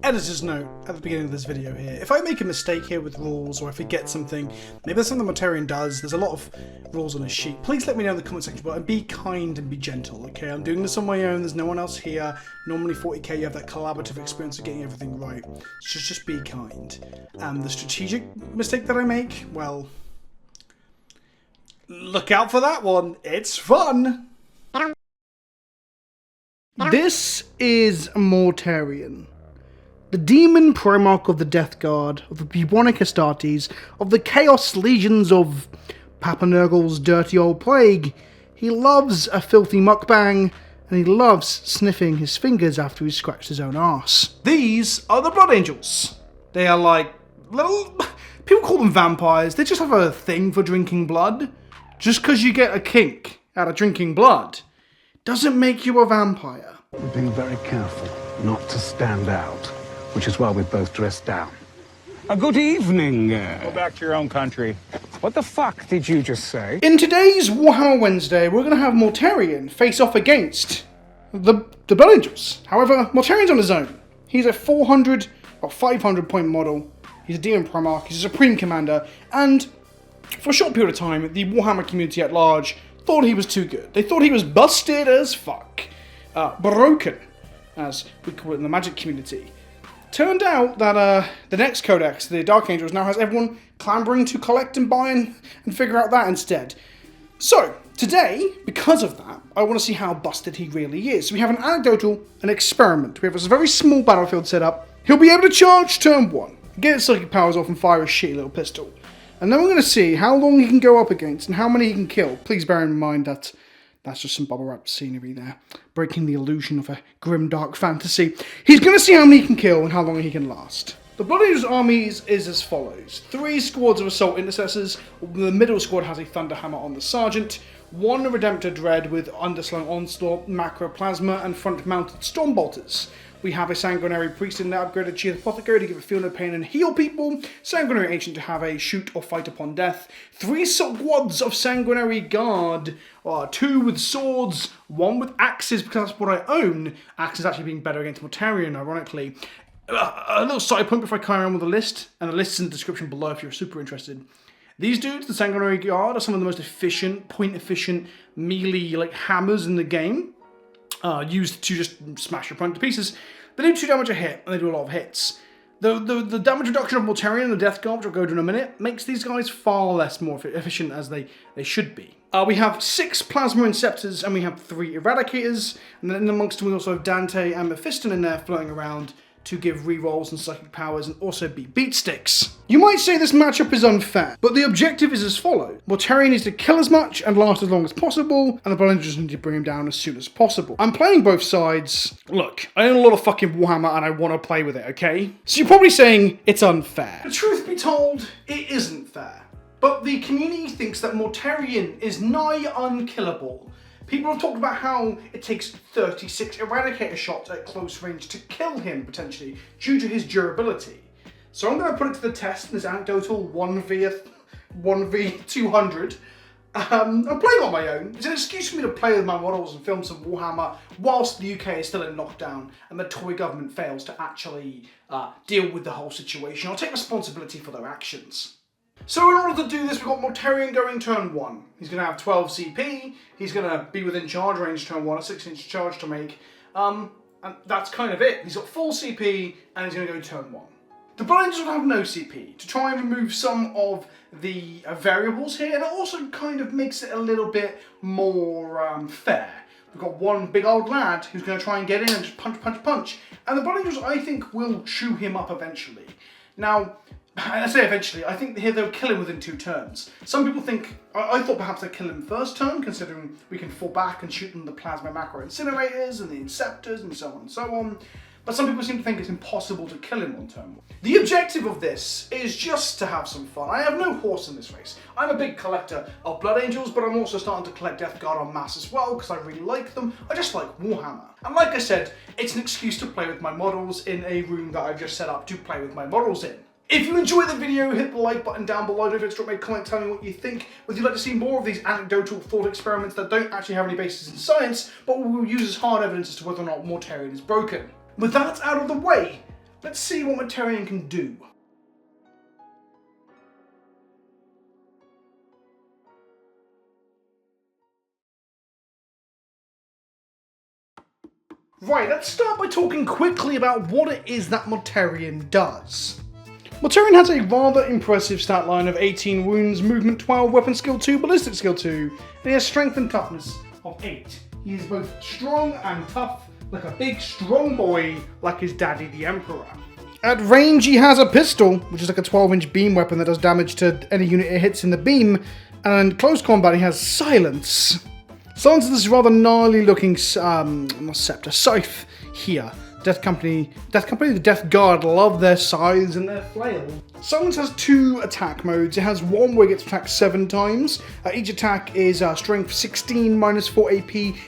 editor's note at the beginning of this video here. If I make a mistake here with rules, or I forget something, maybe there's something Mortarion does, there's a lot of rules on his sheet, please let me know in the comment section below, and be kind and be gentle, okay? I'm doing this on my own, there's no one else here. Normally 40k you have that collaborative experience of getting everything right. So just be kind. And the strategic mistake that I make, well, look out for that one, it's fun! This is Mortarion, the demon primarch of the Death Guard, of the bubonic Astartes, of the Chaos Legions of Papanurgle's dirty old plague. He loves a filthy mukbang, and he loves sniffing his fingers after he's scratched his own arse. These are the Blood Angels. They are like little... people call them vampires, they just have a thing for drinking blood. Just because you get a kink out of drinking blood doesn't make you a vampire. We're being very careful not to stand out, which is why we're both dressed down. A good evening. Go back to your own country. What the fuck did you just say? In today's Warhammer Wednesday, we're going to have Mortarion face off against the Blood Angels. However, Mortarion's on his own. He's a 400 or 500 point model. He's a demon primarch, he's a supreme commander, and for a short period of time, the Warhammer community at large thought he was too good. They thought he was busted as fuck. Broken, as we call it in the Magic community. Turned out that the next codex, the Dark Angels, now has everyone clambering to collect and buy and figure out that instead. So, today, because of that, I want to see how busted he really is. So we have an anecdotal, an experiment. We have a very small battlefield set up. He'll be able to charge turn 1, get his psychic powers off and fire a shitty little pistol. And then we're going to see how long he can go up against and how many he can kill. Please bear in mind that that's just some bubble wrap scenery there, breaking the illusion of a grim dark fantasy. He's going to see how many he can kill and how long he can last. The Blood Angels army is as follows. 3 squads of Assault Intercessors. The middle squad has a Thunderhammer on the Sergeant. 1 Redemptor Dread with Underslung Onslaught, Macro Plasma, and front-mounted Stormbolters. We have a Sanguinary Priest in there, upgraded Chief Apothecary to give a Feel No Pain and heal people. Sanguinary Ancient to have a Shoot or Fight Upon Death. 3 squads of Sanguinary Guard. 2 with swords, 1 with axes, because that's what I own. Axes actually being better against Mortarion, ironically. A little side point before I carry on with the list, and the list's in the description below if you're super interested. These dudes, the Sanguinary Guard, are some of the most efficient, point-efficient, melee like hammers in the game. Used to just smash your opponent to pieces. They do 2 damage a hit, and they do a lot of hits. The damage reduction of Mortarion and the Death Guard, which I'll go to in a minute, makes these guys far less more efficient as they should be. We have 6 Plasma Inceptors, and we have 3 Eradicators, and then in amongst them we also have Dante and Mephiston in there floating around to give rerolls and psychic powers and also be beatsticks. You might say this matchup is unfair, but the objective is as follows. Mortarion needs to kill as much and last as long as possible, and the Blood Angels need to bring him down as soon as possible. I'm playing both sides. Look, I own a lot of fucking Warhammer and I want to play with it, okay? So you're probably saying it's unfair. The truth be told, it isn't fair. But the community thinks that Mortarion is nigh unkillable. People have talked about how it takes 36 Eradicator shots at close range to kill him, potentially, due to his durability. So I'm going to put it to the test in this anecdotal 1v200. I'm playing on my own. It's an excuse for me to play with my models and film some Warhammer whilst the UK is still in lockdown and the Tory government fails to actually deal with the whole situation. I'll take responsibility for their actions. So in order to do this, we've got Mortarion going turn 1. He's going to have 12 CP, he's going to be within charge range turn 1, a 6-inch charge to make, and that's kind of it. He's got full CP, and he's going to go turn 1. The Blood Angels will have no CP, to try and remove some of the variables here, and it also kind of makes it a little bit more fair. We've got one big old lad who's going to try and get in and just punch, punch, punch, and the Blood Angels, I think, will chew him up eventually. Now, I say eventually, I think here they'll kill him within 2 turns. Some people think, I thought perhaps they'd kill him first turn, considering we can fall back and shoot them the Plasma Macro Incinerators and the Inceptors and so on and so on. But some people seem to think it's impossible to kill him on turn 1. The objective of this is just to have some fun. I have no horse in this race. I'm a big collector of Blood Angels, but I'm also starting to collect Death Guard en masse as well, because I really like them. I just like Warhammer. And like I said, it's an excuse to play with my models in a room that I've just set up to play with my models in. If you enjoyed the video, hit the like button down below. Don't forget to drop me a comment telling me what you think. Would you like to see more of these anecdotal thought experiments that don't actually have any basis in science, but will use as hard evidence as to whether or not Mortarion is broken? With that out of the way, Let's see what Mortarion can do. Right, let's start by talking quickly about what it is that Mortarion does. Mortarion has a rather impressive stat line of 18 wounds, movement 12, weapon skill 2, ballistic skill 2, and he has strength and toughness of 8. He is both strong and tough, like a big strong boy, like his daddy the Emperor. At range he has a pistol, which is like a 12-inch beam weapon that does damage to any unit it hits in the beam, and in close combat he has silence. Silence is this rather gnarly looking scepter, scythe here. Death Company, the Death Guard love their scythes and their flails. Silence has 2 attack modes. It has one where it gets attacked 7 times. Each attack is strength 16 minus 4 AP,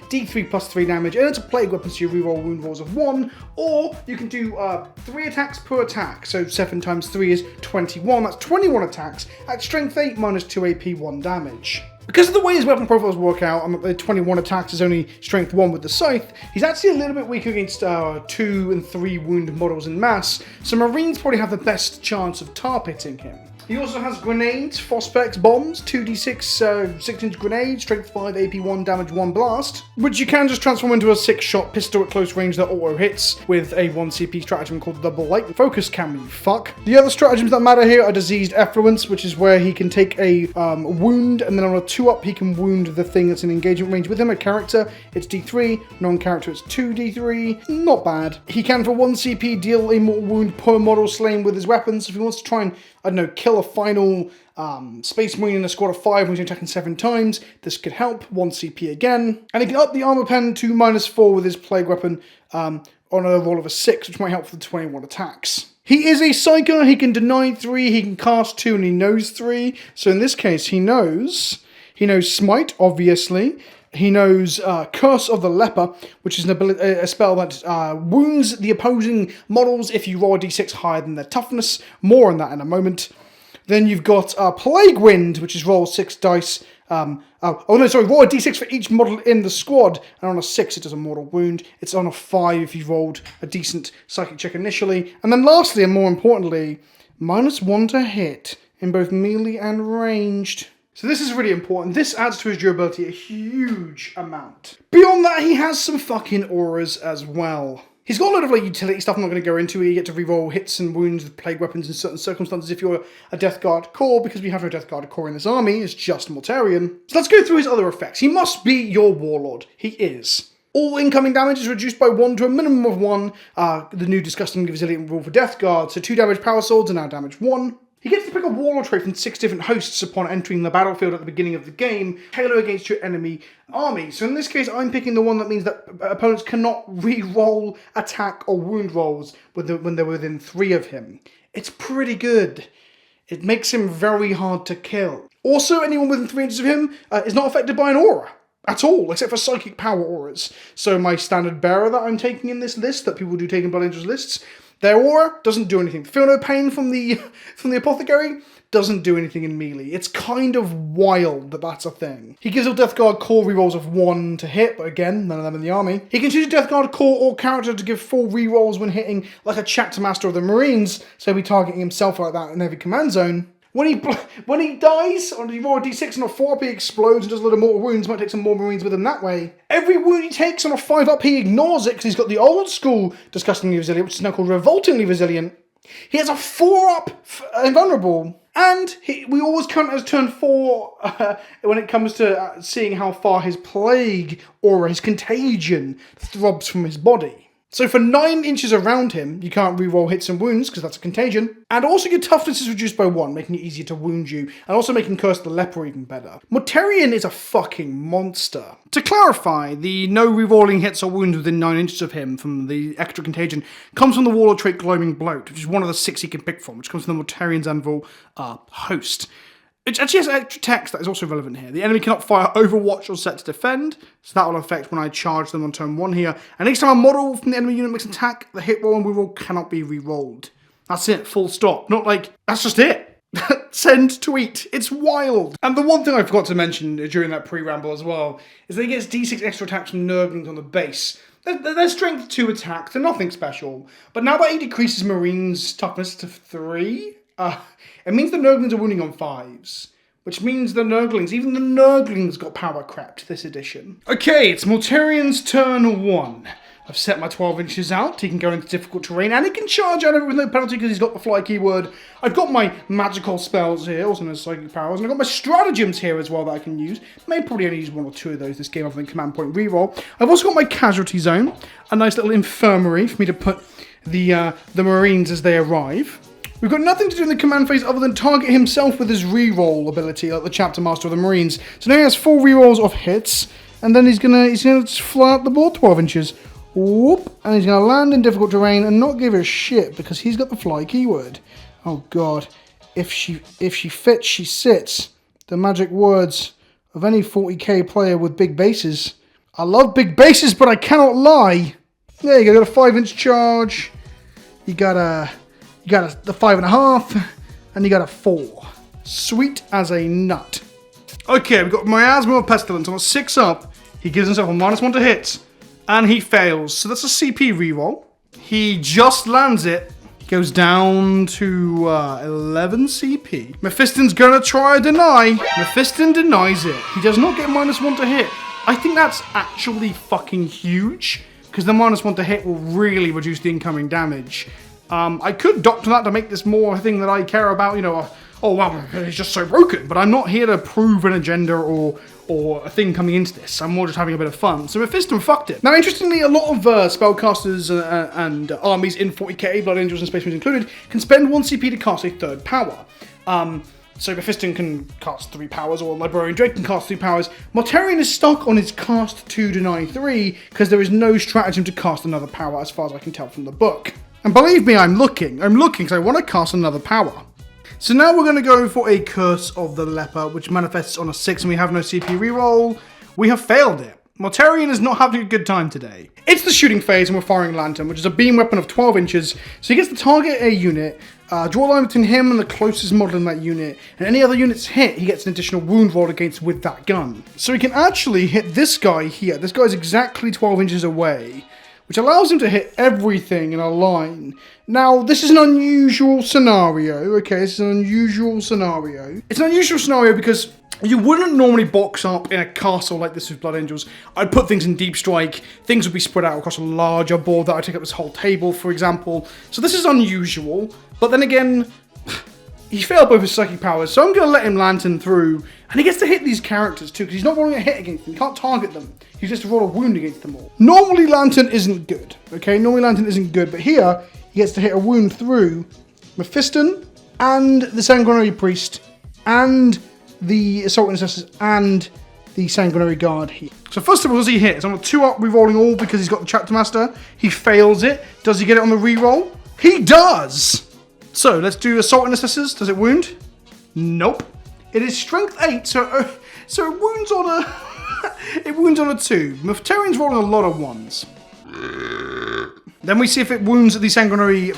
D3 plus 3 damage, and it's a plague weapon, so you reroll wound rolls of 1. Or you can do 3 attacks per attack, so 7 times 3 is 21. That's 21 attacks at strength 8 minus 2 AP, 1 damage. Because of the way his weapon profiles work out, and the 21 attacks is only strength 1 with the scythe, he's actually a little bit weaker against 2 and 3 wound models in mass, so Marines probably have the best chance of tar-pitting him. He also has grenades, phosphex bombs, 2d6 6-inch grenade, strength 5, AP 1, damage 1 blast, which you can just transform into a 6-shot pistol at close range that auto hits with a 1 CP stratagem called double light focus camera, you fuck. The other stratagems that matter here are diseased effluence, which is where he can take a wound, and then on a 2-up he can wound the thing that's in engagement range with him. A character, it's D3, non-character, it's 2d3, not bad. He can for 1 CP deal a mortal wound per model slain with his weapons. If he wants to try and, I don't know, kill a final Space Marine in a squad of 5 when he's attacking 7 times, this could help. 1 CP again. And he can up the armor pen to -4 with his plague weapon on a roll of a 6, which might help for the 21 attacks. He is a psyker, he can deny 3, he can cast 2, and he knows 3. So in this case, he knows Smite, obviously. He knows Curse of the Leper, which is a spell that wounds the opposing models if you roll a d6 higher than their toughness. More on that in a moment. Then you've got Plague Wind, which is roll 6 dice. Roll a d6 for each model in the squad, and on a 6 it does a mortal wound. It's on a 5 if you've rolled a decent psychic check initially. And then lastly, and more importantly, -1 to hit in both melee and ranged. So this is really important. This adds to his durability a huge amount. Beyond that, he has some fucking auras as well. He's got a lot of utility stuff I'm not going to go into. You get to reroll hits and wounds with plague weapons in certain circumstances if you're a Death Guard core, because we have no Death Guard core in this army. It's just Mortarion. So let's go through his other effects. He must be your warlord. He is. All incoming damage is reduced by 1 to a minimum of 1. The new disgustingly resilient rule for Death Guard. So 2 damage power swords are now damage 1. He gets to pick a warlord trait from 6 different hosts upon entering the battlefield at the beginning of the game, tailor against your enemy army. So in this case, I'm picking the one that means that opponents cannot re-roll attack or wound rolls when they're within 3 of him. It's pretty good. It makes him very hard to kill. Also, anyone within 3 inches of him is not affected by an aura at all, except for psychic power auras. So my standard bearer that I'm taking in this list, that people do take in Blood Angels lists, their aura doesn't do anything. Feel no pain from the apothecary doesn't do anything in melee. It's kind of wild that that's a thing. He gives all Death Guard core rerolls of 1 to hit, but again, none of them in the army. He can choose a Death Guard core or character to give 4 rerolls when hitting, like a chapter master of the Marines, so he'll be targeting himself like that in every command zone. When he dies, or you roll a d6 and a 4-up, he explodes and does a lot of mortal wounds. Might take some more Marines with him that way. Every wound he takes on a 5-up, he ignores it because he's got the old school disgustingly resilient, which is now called revoltingly resilient. He has a 4-up invulnerable. And we always count as turn 4 when it comes to seeing how far his plague aura, his contagion, throbs from his body. So for 9 inches around him, you can't reroll hits and wounds because that's a contagion. And also your toughness is reduced by 1, making it easier to wound you, and also making Curse the Leper even better. Mortarion is a fucking monster. To clarify, the no rerolling hits or wounds within 9 inches of him from the extra contagion comes from the warlord trait Glowing Bloat, which is one of the 6 he can pick from, which comes from the Mortarion's Anvil host. It actually has extra text that is also relevant here. The enemy cannot fire Overwatch or set to defend, so that will affect when I charge them on turn 1 here. And each time a model from the enemy unit makes an attack, the hit roll and reroll cannot be re-rolled. That's it, full stop. Not like, that's just it. Send, tweet. It's wild. And the one thing I forgot to mention during that pre-ramble as well is that he gets d6 extra attacks from Nurglings on the base. They're strength 2 attacks. They're nothing special. But now that he decreases Marine's toughness to 3, it means the Nurglings are wounding on 5s. Which means the Nurglings, even the Nurglings got power crept this edition. Okay, it's Mortarion's turn 1. I've set my 12 inches out. He can go into difficult terrain and he can charge out of it with no penalty because he's got the fly keyword. I've got my magical spells here, also known as psychic powers, and I've got my stratagems here as well that I can use. May probably only use 1 or 2 of those this game other than command point reroll. I've also got my casualty zone, a nice little infirmary for me to put the Marines as they arrive. We've got nothing to do in the command phase other than target himself with his reroll ability, like the Chapter Master of the Marines. So now he has 4 rerolls of hits, and then he's gonna just fly out the board 12 inches. Whoop, and he's going to land in difficult terrain and not give a shit because he's got the fly keyword. Oh god, if she fits, she sits. The magic words of any 40k player with big bases. I love big bases, but I cannot lie. There you go, you got a 5-inch charge. You got the 5.5, and you got a 4. Sweet as a nut. Okay, we've got Miasma of Pestilence on a 6 up. He gives himself a -1 to hit. And he fails, so that's a CP reroll. He just lands it. He goes down to 11 CP. Mephiston's gonna try a deny. Mephiston denies it. He does not get -1 to hit. I think that's actually fucking huge, because the -1 to hit will really reduce the incoming damage. I could doctor that to make this more a thing that I care about, you know, oh wow, he's just so broken, but I'm not here to prove an agenda or a thing coming into this. I'm more just having a bit of fun. So Mephiston fucked it. Now, interestingly, a lot of spellcasters and armies in 40k, Blood Angels and Space Marines included, can spend 1 CP to cast a 3rd power. So Mephiston can cast 3 powers, or Librarian Drake can cast 3 powers. Mortarion is stuck on his cast 2 deny 3, because there is no stratagem to cast another power, as far as I can tell from the book. And believe me, I'm looking because I want to cast another power. So now we're going to go for a Curse of the Leper, which manifests on a 6 and we have no CP reroll. We have failed it. Mortarion is not having a good time today. It's the shooting phase and we're firing Lantern, which is a beam weapon of 12 inches. So he gets to target a unit, draw a line between him and the closest model in that unit, and any other units hit, he gets an additional wound roll against with that gun. So he can actually hit this guy here. This guy's exactly 12 inches away, which allows him to hit everything in a line. Now, this is an unusual scenario, okay? This is an unusual scenario. It's an unusual scenario because you wouldn't normally box up in a castle like this with Blood Angels. I'd put things in Deep Strike. Things would be spread out across a larger board that would take up this whole table, for example. So this is unusual. But then again, he failed both his psychic powers, so I'm going to let him Lantern through. And he gets to hit these characters too, because he's not rolling a hit against them. He can't target them. He just roll a wound against them all. Normally Lantern isn't good, okay? Normally Lantern isn't good, but here he gets to hit a wound through Mephiston and the Sanguinary Priest and the Assault Intercessors and the Sanguinary Guard here. So first of all, does he hit? It's on a 2-up, re-rolling all because he's got the Chapter Master. He fails it. Does he get it on the re-roll? He does! So let's do Assault Intercessors. Does it wound? Nope. It is Strength 8, so it wounds on a it wounds on a 2. Mortarion's rolling a lot of 1s. Then we see if it wounds the Sanguinary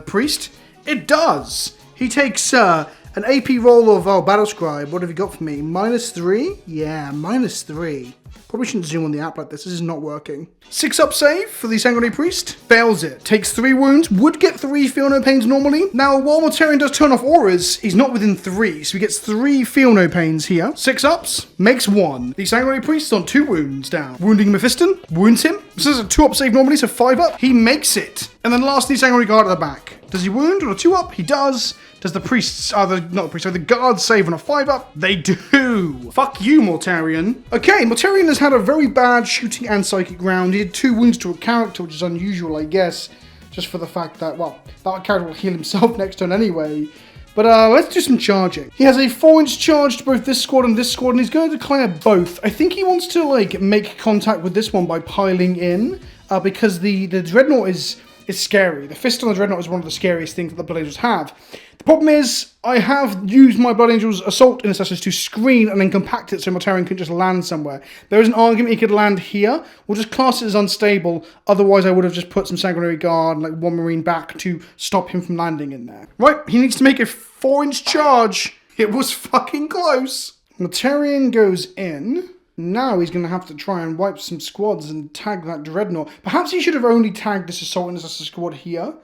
Priest. It does. He takes an AP roll of Battle Scribe. What have you got for me? -3? Yeah, -3. Probably shouldn't zoom on the app like this. This is not working. 6-up save for the Sanguinary Priest. Fails it. Takes 3 wounds. Would get 3 Feel No Pains normally. Now, while Mortarion does turn off auras, he's not within 3. So he gets 3 Feel No Pains here. 6-ups. Makes 1. The Sanguinary Priest is on 2 wounds down. Wounding Mephiston. Wounds him. This is a 2-up save normally, so 5-up. He makes it. And then lastly, Sanguinary Guard at the back. Does he wound on a 2-up? He does. Does the priests, the guards save on a 5-up? They do! Fuck you, Mortarion. Okay, Mortarion has had a very bad shooting and psychic round. He did 2 wounds to a character, which is unusual, I guess. Just for the fact that, well, that character will heal himself next turn anyway. But let's do some charging. He has a 4-inch charge to both this squad, and he's going to declare both. I think he wants to, like, make contact with this one by piling in, because the Dreadnought is scary. The fist on the Dreadnought is one of the scariest things that the Blood Angels have. The problem is, I have used my Blood Angels Assault Intercessors to screen and then compact it so Mortarion can just land somewhere. There is an argument he could land here. We'll just class it as unstable. Otherwise, I would have just put some Sanguinary Guard and like 1 Marine back to stop him from landing in there. Right, he needs to make a 4-inch charge. It was fucking close. Mortarion goes in. Now he's going to have to try and wipe some squads and tag that Dreadnought. Perhaps he should have only tagged this Assault Intercessor squad here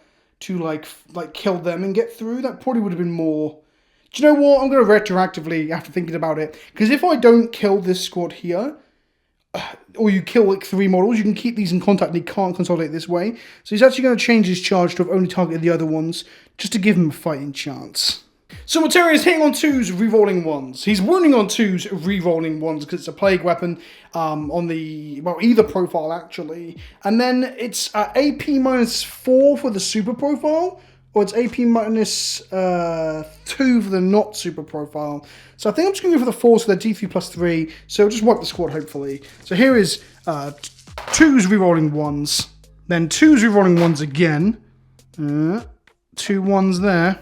to like kill them and get through. That probably would have been more... Do you know what? I'm going to retroactively, after thinking about it, because if I don't kill this squad here, or you kill like 3 models, you can keep these in contact and he can't consolidate this way. So he's actually going to change his charge to have only targeted the other ones, just to give him a fighting chance. So Mortarion is hitting on 2s, rerolling 1s. He's wounding on 2s, rerolling 1s, because it's a plague weapon on the, well, either profile actually. And then it's AP -4 for the super profile, or it's AP -2 for the not super profile. So I think I'm just going to go for the 4s, so they're D3 +3, so we'll just wipe the squad hopefully. So here is 2s rerolling 1s, then 2s rerolling 1s again, 2 1s there.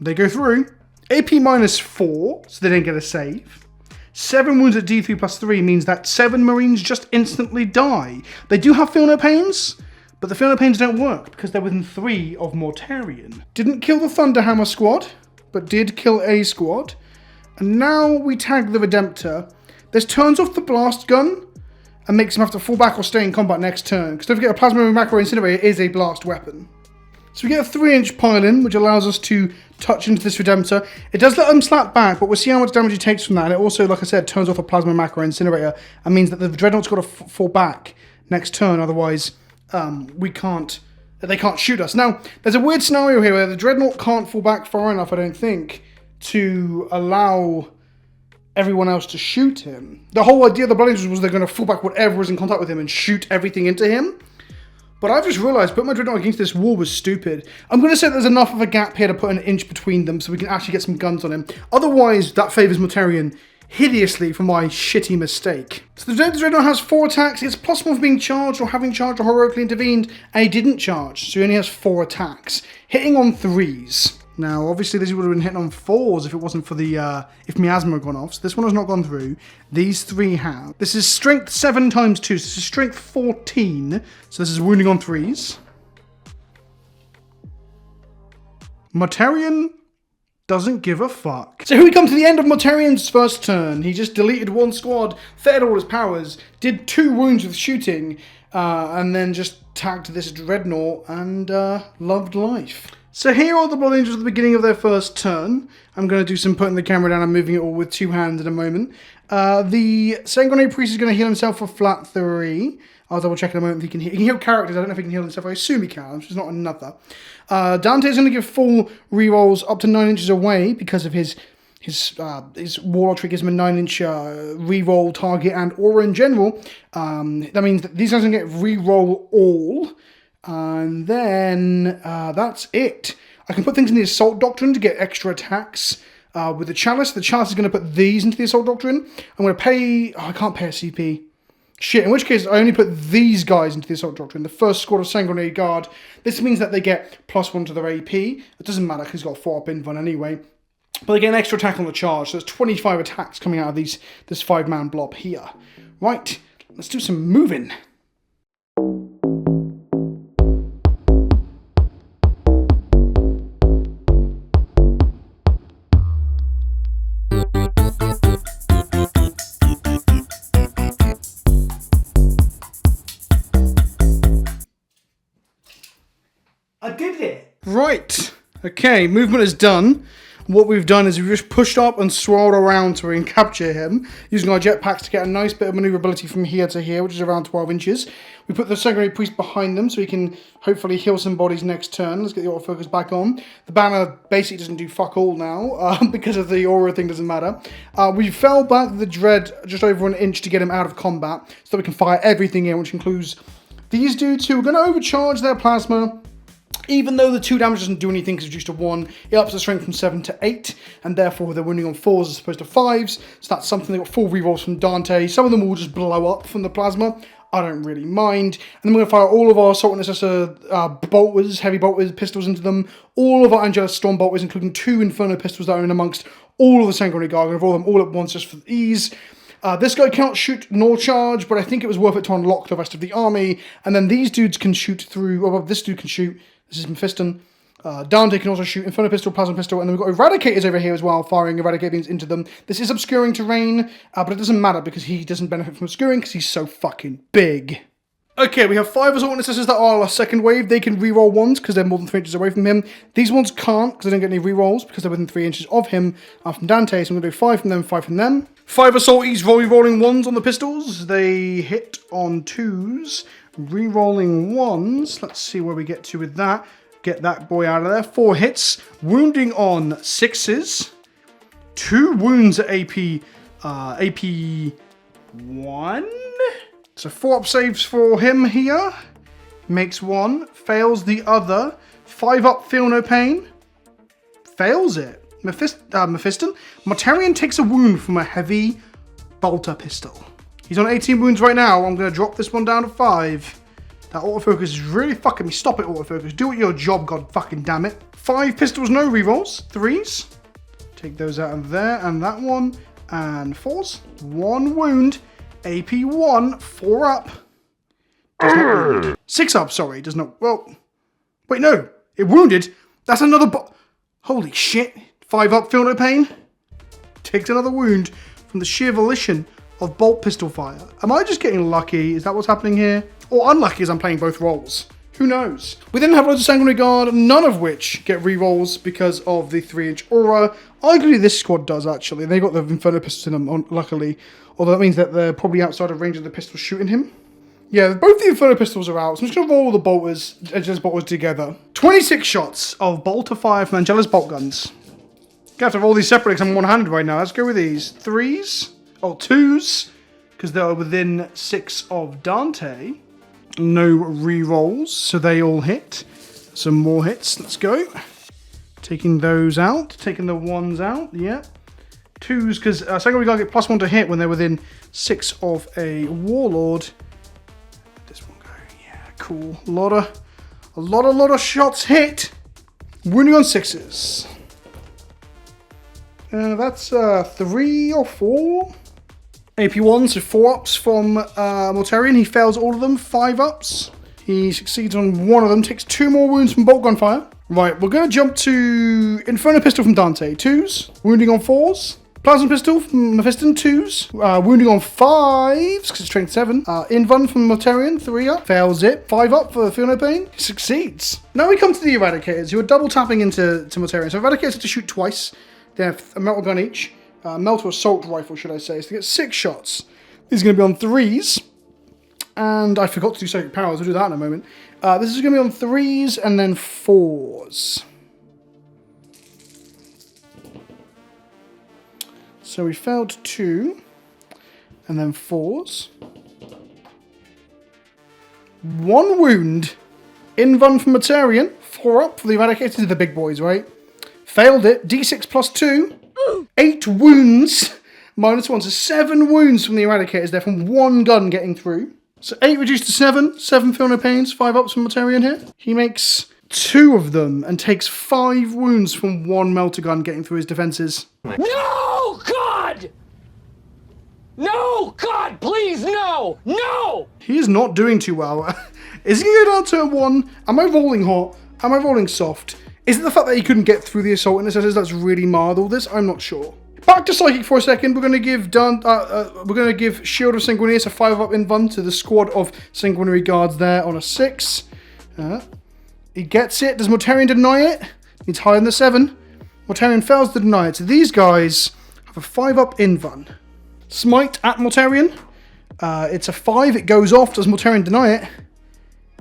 They go through. AP -4, so they don't get a save. 7 wounds at D3 +3 means that 7 Marines just instantly die. They do have Feel No Pains, but the Feel No Pains don't work because they're within 3 of Mortarion. Didn't kill the Thunderhammer squad, but did kill a squad. And now we tag the Redemptor. This turns off the blast gun and makes him have to fall back or stay in combat next turn. Because don't forget, a Plasma Macro Incinerator is a blast weapon. So we get a 3-inch pile-in, which allows us to touch into this Redemptor. It does let him slap back, but we'll see how much damage he takes from that. And it also, like I said, turns off a Plasma Macro Incinerator and means that the Dreadnought's got to fall back next turn, otherwise they can't shoot us. Now, there's a weird scenario here where the Dreadnought can't fall back far enough, I don't think, to allow everyone else to shoot him. The whole idea of the Blood Angels was they're going to fall back whatever is in contact with him and shoot everything into him. But I've just realised putting my Dreadnought against this wall was stupid. I'm going to say there's enough of a gap here to put an inch between them so we can actually get some guns on him. Otherwise, that favours Mortarion hideously for my shitty mistake. So the Dreadnought has 4 attacks. He gets +1 for being charged or having charged or heroically intervened, and he didn't charge, so he only has 4 attacks. Hitting on 3s. Now, obviously, this would have been hitting on 4s if it wasn't for the, if Miasma had gone off. So this one has not gone through. These 3 have. This is strength 7 times 2, so this is strength 14. So this is wounding on 3s. Mortarion doesn't give a fuck. So here we come to the end of Mortarion's first turn. He just deleted 1 squad, fed all his powers, did 2 wounds with shooting, and then just tagged this Dreadnought and loved life. So here are the Blood Angels at the beginning of their first turn. I'm going to do some putting the camera down and moving it all with 2 hands in a moment. The Sanguinary Priest is going to heal himself for flat 3. I'll double check in a moment if he can heal. He can heal characters. I don't know if he can heal himself. I assume he can, which is not another. Dante is going to give full rerolls up to 9 inches away because of his Warlord trick gives him a 9-inch reroll target and aura in general. That means that these guys are going to get reroll all. And then that's it. I can put things in the Assault Doctrine to get extra attacks. With the Chalice is going to put these into the Assault Doctrine. I'm going to pay... Oh, I can't pay a CP. Shit, in which case I only put these guys into the Assault Doctrine. The first squad of Sanguinary Guard. This means that they get +1 to their AP. It doesn't matter because he's got 4 up invuln anyway. But they get an extra attack on the charge. So there's 25 attacks coming out of this 5-man blob here. Right, let's do some moving. I did it! Right. Okay, movement is done. What we've done is we've just pushed up and swirled around to capture him, using our jetpacks to get a nice bit of maneuverability from here to here, which is around 12 inches. We put the Sanguinary Priest behind them so he can hopefully heal some bodies next turn. Let's get the autofocus back on. The banner basically doesn't do fuck all now, because of the aura thing doesn't matter. We fell back the Dread just over an inch to get him out of combat, so that we can fire everything in, which includes these dudes who are going to overcharge their plasma. Even though the 2 damage doesn't do anything because it's reduced to 1, it ups the strength from 7 to 8, and therefore they're wounding on 4s as opposed to 5s, so that's something. They got 4 rerolls from Dante. Some of them will just blow up from the plasma. I don't really mind. And then we're going to fire all of our Assault Intercessor bolters, heavy bolters, pistols into them, all of our Angelus Storm bolters, including 2 Inferno pistols that are in amongst all of the Sanguinary Guard. I'm going to roll them all at once just for ease. This guy cannot shoot nor charge, but I think it was worth it to unlock the rest of the army. And then these dudes can shoot through, well, this dude can shoot. This is Mephiston. Dante can also shoot Inferno Pistol, Plasma Pistol, and then we've got Eradicators over here as well, firing Eradicate beams into them. This is obscuring terrain, but it doesn't matter because he doesn't benefit from obscuring because he's so fucking big. Okay, we have 5 Assault Intercessors that are our second wave. They can reroll ones because they're more than 3 inches away from him. These ones can't because they don't get any rerolls because they're within 3 inches of him from Dante. So I'm going to do 5 from them, 5 from them. 5 Assaulties re-rolling ones on the pistols. They hit on 2s. Re-rolling 1s. Let's see where we get to with that. Get that boy out of there. 4 hits. Wounding on 6s. 2 wounds at AP 1. So 4 up saves for him here. Makes 1. Fails the other. 5 up, feel no pain. Fails it. Mephiston. Mortarion takes a wound from a heavy bolter pistol. He's on 18 wounds right now. I'm going to drop this one down to 5. That autofocus is really fucking me. Stop it, autofocus. Do it your job, god fucking damn it. 5 pistols, no rerolls. 3s. Take those out of there. And that one. And 4s. 1 wound. AP 1, 4 up. Does not wound. 6 up, sorry, does not. Well, wait, no. It wounded. That's another. Holy shit. 5 up, feel no pain. Takes another wound from the sheer volition of bolt pistol fire. Am I just getting lucky? Is that what's happening here? Or unlucky as I'm playing both roles? Who knows? We then have loads of Sanguinary Guard, none of which get rerolls because of the 3-inch aura. Arguably this squad does, actually. They got the Inferno pistols in them, luckily. Although that means that they're probably outside of range of the pistol shooting him. Yeah, both the Inferno pistols are out, so I'm just going to roll the bolters, bolters together. 26 shots of bolter fire from Angela's bolt guns. Gonna have to roll these separately because I'm one-handed right now. Let's go with these. 3s. Oh, 2s. Because they're within 6 of Dante. No re-rolls, so they all hit. Some more hits. Let's go. Taking those out. Taking the 1s out. Yeah. 2s, because Sanguinary Guard get +1 to hit when they're within 6 of a Warlord. Let this one go. Yeah, cool. A lot of shots hit. Wounding on 6s. That's 3 or 4. AP1, so 4 ups from Mortarion. He fails all of them. 5 ups. He succeeds on 1 of them. Takes 2 more wounds from bolt gunfire. Right, we're going to jump to Inferno Pistol from Dante. 2s. Wounding on 4s. Plasma Pistol from Mephiston. 2s. Wounding on 5s, because it's strength 7. Invuln from Mortarion. 3 up. Fails it. 5 up for Feel No Pain. Succeeds. Now we come to the Eradicators, who are double tapping into Mortarion. So Eradicators have to shoot twice. They have a metal gun each. Melter assault rifle, should I say. So they get 6 shots. These are going to be on 3s. And I forgot to do psychic powers. I'll do that in a moment. This is going to be on 3s and then 4s. So we failed 2. And then 4s. 1 wound. Invuln from Mortarion. 4 up for the Eradicators. These are the big boys, right? Failed it. D6 plus 2. 8 wounds. -1. So 7 wounds from the Eradicators there from 1 gun getting through. So 8 reduced to 7. 7 feel no pains. 5 ups from Mortarion here. He makes 2 of them and takes 5 wounds from 1 melter gun getting through his defenses. No, God! No, God, please, no! No! He is not doing too well. Is he going to go down turn 1? Am I rolling hot? Am I rolling soft? Is it the fact that he couldn't get through the assault intercessors that's really marred all this? I'm not sure. Back to Psychic for a second. We're going to give Shield of Sanguinius a 5 up invuln to the squad of Sanguinary Guards there on a 6. He gets it. Does Mortarion deny it? It's higher than the 7. Mortarion fails to deny it. So these guys have a 5 up invuln. Smite at Mortarion. It's a 5. It goes off. Does Mortarion deny it?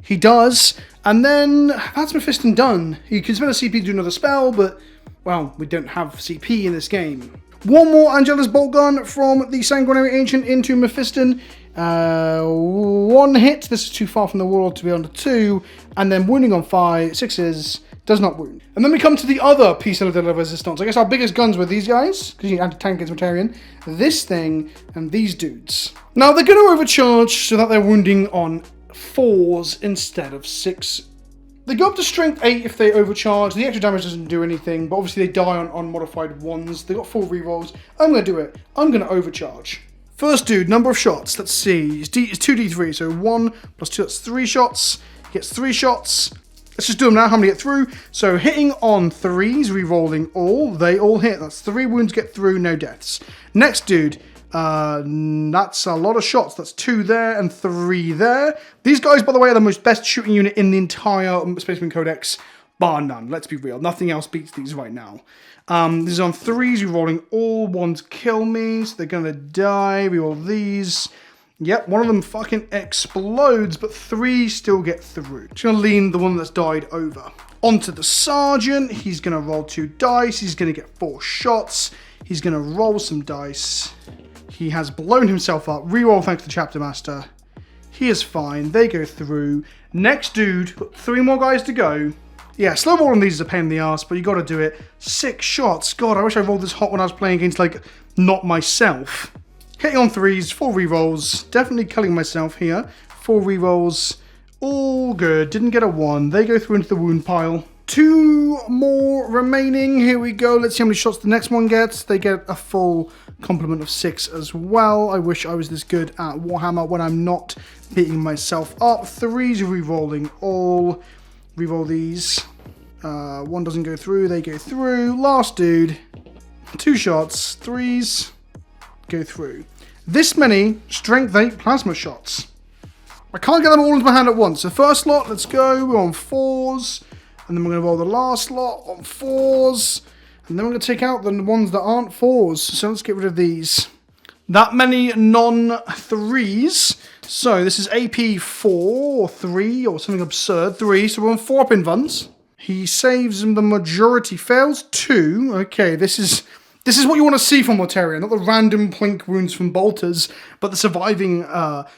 He does. And then that's Mephiston done. He can spend a CP to do another spell, but, well, we don't have CP in this game. 1 more Angela's Bolt Gun from the Sanguinary Ancient into Mephiston. 1 hit. This is too far from the Warlord to be under 2. And then wounding on 6s. Does not wound. And then we come to the other piece of the resistance. I guess our biggest guns were these guys, because you can anti-tank against Mortarion. This thing, and these dudes. Now, they're going to overcharge so that they're wounding on 4s instead of 6. They go up to strength 8 if they overcharge. The extra damage doesn't do anything, but obviously they die on modified 1s. They got 4 rerolls. I'm going to do it. I'm going to overcharge. First dude, number of shots. Let's see. It's 2d3, so 1 plus 2, that's 3 shots. He gets 3 shots. Let's just do them now, how many get through. So hitting on 3s, re-rolling all. They all hit. That's 3 wounds get through, no deaths. Next dude, that's a lot of shots. That's 2 there and 3 there. These guys, by the way, are the most best shooting unit in the entire Space Marine Codex, bar none. Let's be real. Nothing else beats these right now. This is on 3s, re-rolling all. 1s kill me, so they're going to die. Re-roll these. Yep, one of them fucking explodes, but 3 still get through. Just going to lean the one that's died over. Onto the Sergeant. He's going to roll 2 dice. He's going to get 4 shots. He's going to roll some dice. He has blown himself up. Reroll thanks to the Chapter Master. He is fine. They go through. Next dude, got 3 more guys to go. Yeah, slow rolling these is a pain in the ass, but you got to do it. 6 shots. God, I wish I rolled this hot when I was playing against, like, not myself. Hitting on 3s, 4 rerolls. Definitely killing myself here. 4 rerolls. All good. Didn't get a 1. They go through into the wound pile. 2 more remaining. Here we go. Let's see how many shots the next one gets. They get a full complement of 6 as well. I wish I was this good at Warhammer when I'm not beating myself up. 3s rerolling all. Reroll these. 1 doesn't go through. They go through. Last dude. 2 shots. 3s go through. This many strength 8 plasma shots. I can't get them all into my hand at once. So first lot, let's go. We're on 4s. And then we're going to roll the last lot on 4s. And then we're going to take out the ones that aren't 4s. So let's get rid of these. That many non-3s. So this is AP 4 or 3 or something absurd. 3. So we're on 4 up invuns. He saves him. The majority fails. 2. Okay, this is what you want to see from Mortarion. Not the random plink wounds from bolters, but the surviving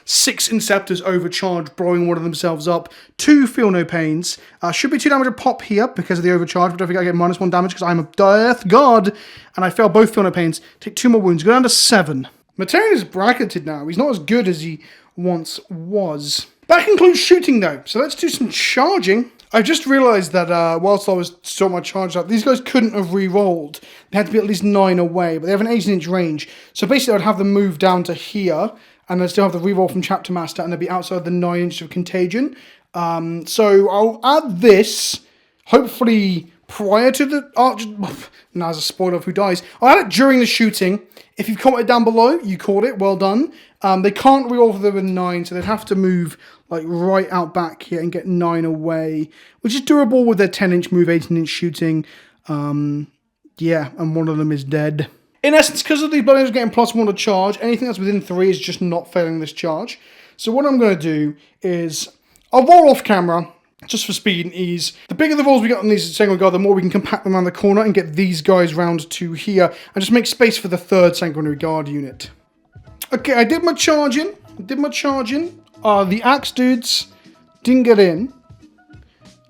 6 Inceptors overcharged, blowing one of themselves up. 2 feel no pains. Should be 2 damage a pop here because of the overcharge, but don't forget I get -1 damage because I'm a death god. And I fail both feel no pains. Take 2 more wounds. Go down to 7. Mortarion is bracketed now. He's not as good as he once was. That concludes shooting though. So let's do some charging. I just realised that whilst I was still my charge up, these guys couldn't have re-rolled. They had to be at least 9 away, but they have an 18-inch range. So basically I'd have them move down to here, and I'd still have the re-roll from Chapter Master, and they'd be outside the 9 inches of contagion. So I'll add this, hopefully prior to the arch. Now as a spoiler of who dies. I'll add it during the shooting. If you've commented down below, you caught it, well done. They can't re-roll for them in 9, so they'd have to move like right out back here and get 9 away, which is doable with their 10-inch move, 18-inch shooting. Yeah, and one of them is dead. In essence, because of these blood angels getting +1 to charge, anything that's within 3 is just not failing this charge. So what I'm going to do is, I'll roll off camera, just for speed and ease. The bigger the rolls we get on these Sanguinary Guard, the more we can compact them around the corner and get these guys round to here, and just make space for the 3rd Sanguinary Guard unit. Okay, I did my charging. The axe dudes didn't get in.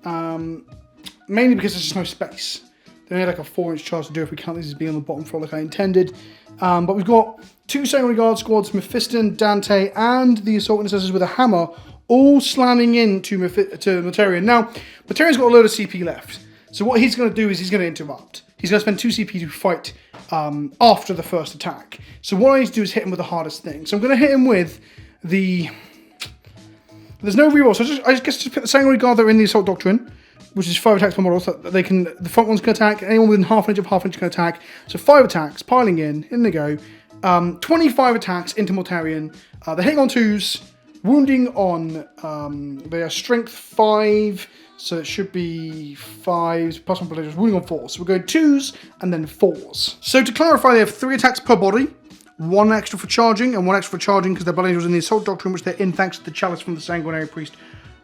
Mainly because there's just no space. They only had like a 4-inch charge to do if we count these as being on the bottom floor like I intended. But we've got 2 Sanguinary Guard squads, Mephiston, Dante, and the Assault Intercessors with a hammer, all slamming into Mortarion. Now, Mortarion's got a load of CP left. So what he's going to do is he's going to interrupt. He's going to spend 2 CP to fight after the first attack. So what I need to do is hit him with the hardest thing. So I'm going to hit him with the... There's no reroll, so I guess just pick the Sanguinary Guard that are in the Assault Doctrine, which is 5 attacks per model, so that they can, the front ones can attack, anyone within half an inch can attack. So 5 attacks, piling in they go. 25 attacks into Mortarion. They're hitting on 2s, wounding on, they are strength 5, so it should be 5s, plus 1 bludgeon, wounding on 4. So we're going 2s and then 4s. So to clarify, they have 3 attacks per body. 1 extra for charging, and 1 extra for charging because their blood angels in the Assault Doctrine, which they're in thanks to the chalice from the Sanguinary Priest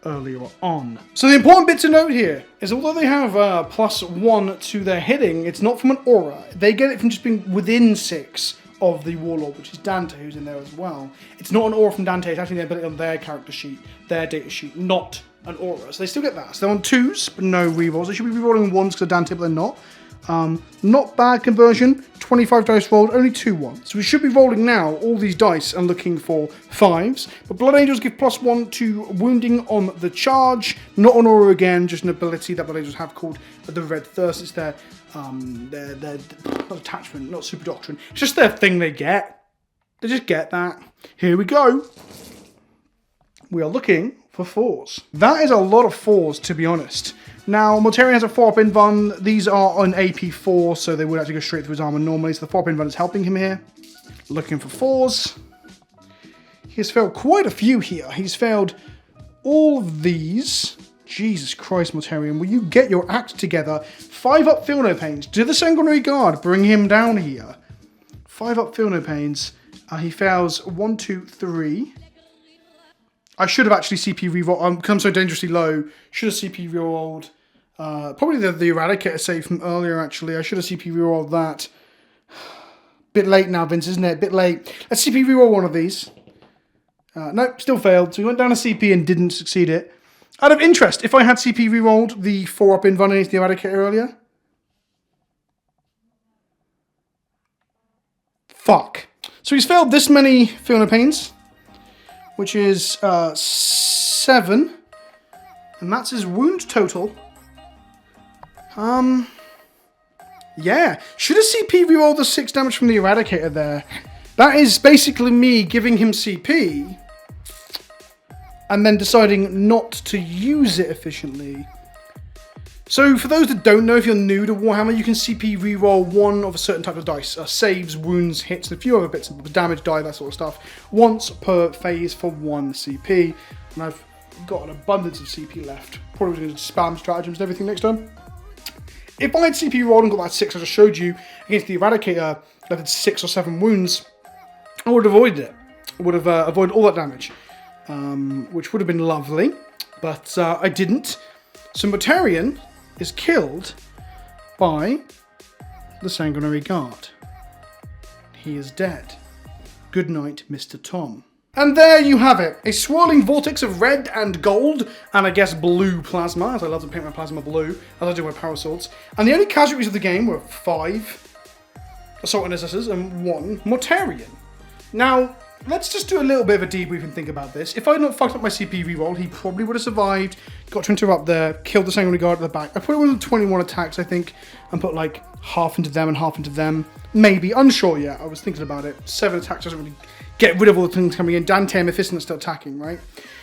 earlier on. So the important bit to note here is although they have +1 to their hitting, it's not from an aura. They get it from just being within 6 of the Warlord, which is Dante, who's in there as well. It's not an aura from Dante, it's actually their ability on their character sheet, their data sheet, not an aura. So they still get that. So they're on 2s, but no rerolls. They should be rerolling 1s because of Dante, but they're not. Not bad conversion, 25 dice rolled, only 2 1s. So we should be rolling now all these dice and looking for 5s. But Blood Angels give +1 to wounding on the charge, not an aura again, just an ability that Blood Angels have called the Red Thirst. It's their not attachment, not super doctrine. It's just their thing they get. They just get that. Here we go. We are looking for 4s. That is a lot of 4s, to be honest. Now, Mortarion has a 4-up invuln. These are on AP 4, so they would actually go straight through his armor normally, so the 4-up invuln is helping him here. Looking for 4s. He has failed quite a few here. He's failed all of these. Jesus Christ, Mortarion, will you get your act together? 5-up Feel No Pains. Do the Sanguinary Guard bring him down here? 5-up Feel No Pains. He fails 1, 2, 3. I should have actually CP rerolled. Because I'm so dangerously low. Should have CP rerolled. Probably the Eradicator save from earlier, actually. I should have CP rerolled that. Bit late now, Vince, isn't it? Bit late. Let's CP reroll one of these. Nope, still failed. So he went down a CP and didn't succeed it. Out of interest, if I had CP rerolled the 4-up invuln against the Eradicator earlier. Fuck. So he's failed this many Feel No Pains, which is 7. And that's his wound total. Yeah. Should have CP rerolled the 6 damage from the Eradicator there. That is basically me giving him CP and then deciding not to use it efficiently. So for those that don't know, if you're new to Warhammer, you can CP reroll one of a certain type of dice. Saves, wounds, hits, and a few other bits of damage, die, that sort of stuff. Once per phase for 1 CP. And I've got an abundance of CP left. Probably going to spam stratagems and everything next time. If I had CP rolled and got that 6 I just showed you against the Eradicator, that had 6 or 7 wounds, I would have avoided it. I would have avoided all that damage, which would have been lovely, but I didn't. So Mortarion is killed by the Sanguinary Guard. He is dead. Good night, Mr. Tom. And there you have it. A swirling vortex of red and gold, and I guess blue plasma, as I love to paint my plasma blue, as I do my power swords. And the only casualties of the game were 5 Assault Intercessors and 1 Mortarion. Now, let's just do a little bit of a debrief and think about this. If I had not fucked up my CP reroll, he probably would have survived, got to interrupt there, killed the Sanguinary Guard at the back. I put him with 21 attacks, I think, and put like half into them and half into them. Maybe, unsure yet, I was thinking about it. 7 attacks doesn't really get rid of all the things coming in. Dante, Mephiston still attacking, right?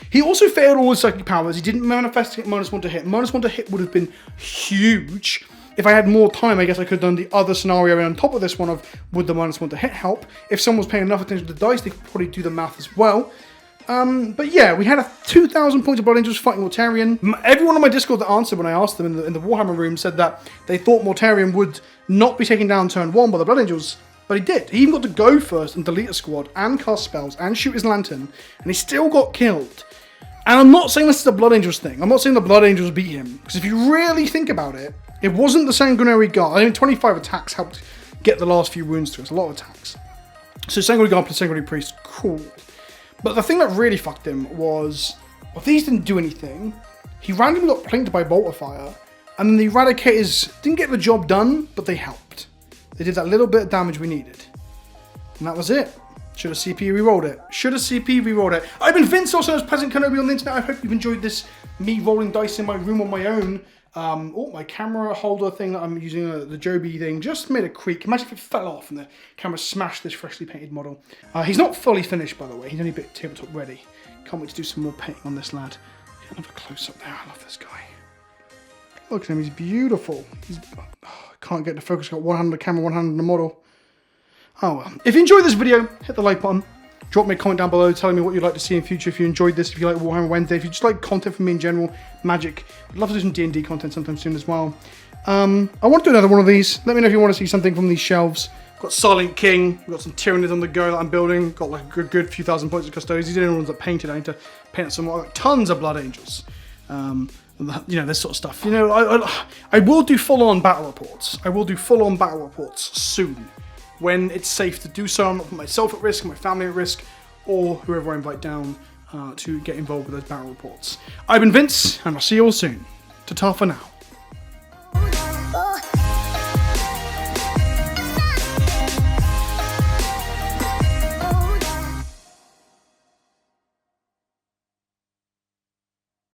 He also failed all his psychic powers. He didn't manifest to get -1 to hit. -1 to hit would have been huge. If I had more time, I guess I could have done the other scenario on top of this one of would the -1 to hit help. If someone was paying enough attention to the dice, they could probably do the math as well. But yeah, we had 2,000 points of Blood Angels fighting Mortarion. Everyone on my Discord that answered when I asked them in the Warhammer room said that they thought Mortarion would not be taken down turn 1 by the Blood Angels. But he did. He even got to go first and delete a squad and cast spells and shoot his lantern. And he still got killed. And I'm not saying this is a Blood Angels thing. I'm not saying the Blood Angels beat him. Because if you really think about it, it wasn't the Sanguinary Guard. I mean, 25 attacks helped get the last few wounds to us. A lot of attacks. So Sanguinary Guard plus Sanguinary Priest, cool. But the thing that really fucked him was, well, these didn't do anything. He randomly got plinked by Bolter Fire. And then the Eradicators didn't get the job done, but they helped. They did that little bit of damage we needed. And that was it. Should have CP rerolled it. Should have CP rerolled it. I've been Vince, also known as PleasantKenobi on the internet. I hope you've enjoyed this, me rolling dice in my room on my own. Oh, my camera holder thing that I'm using, the Joby thing, just made a creak. Imagine if it fell off and the camera smashed this freshly painted model. He's not fully finished, by the way. He's only a bit tabletop ready. Can't wait to do some more painting on this lad. Get another close up there. I love this guy. Look at him. He's beautiful. I can't get the focus. Got one hand on the camera, one hand on the model. Oh well. If you enjoyed this video, hit the like button. Drop me a comment down below telling me what you'd like to see in future. If you enjoyed this, if you like Warhammer Wednesday, if you just like content from me in general, Magic. I'd love to do some D&D content sometime soon as well. I want to do another one of these. Let me know if you want to see something from these shelves. I've got Silent King. We've got some Tyranids on the go that I'm building. Got like a good few thousand points of Custodians. These are the only ones that painted. I need to paint some more. Like, tons of Blood Angels. You know, this sort of stuff. You know, I will do full-on battle reports. I will do full-on battle reports soon. When it's safe to do so. I'm not putting myself at risk, my family at risk, or whoever I invite down to get involved with those battle reports. I've been Vince, and I'll see you all soon. Ta-ta for now.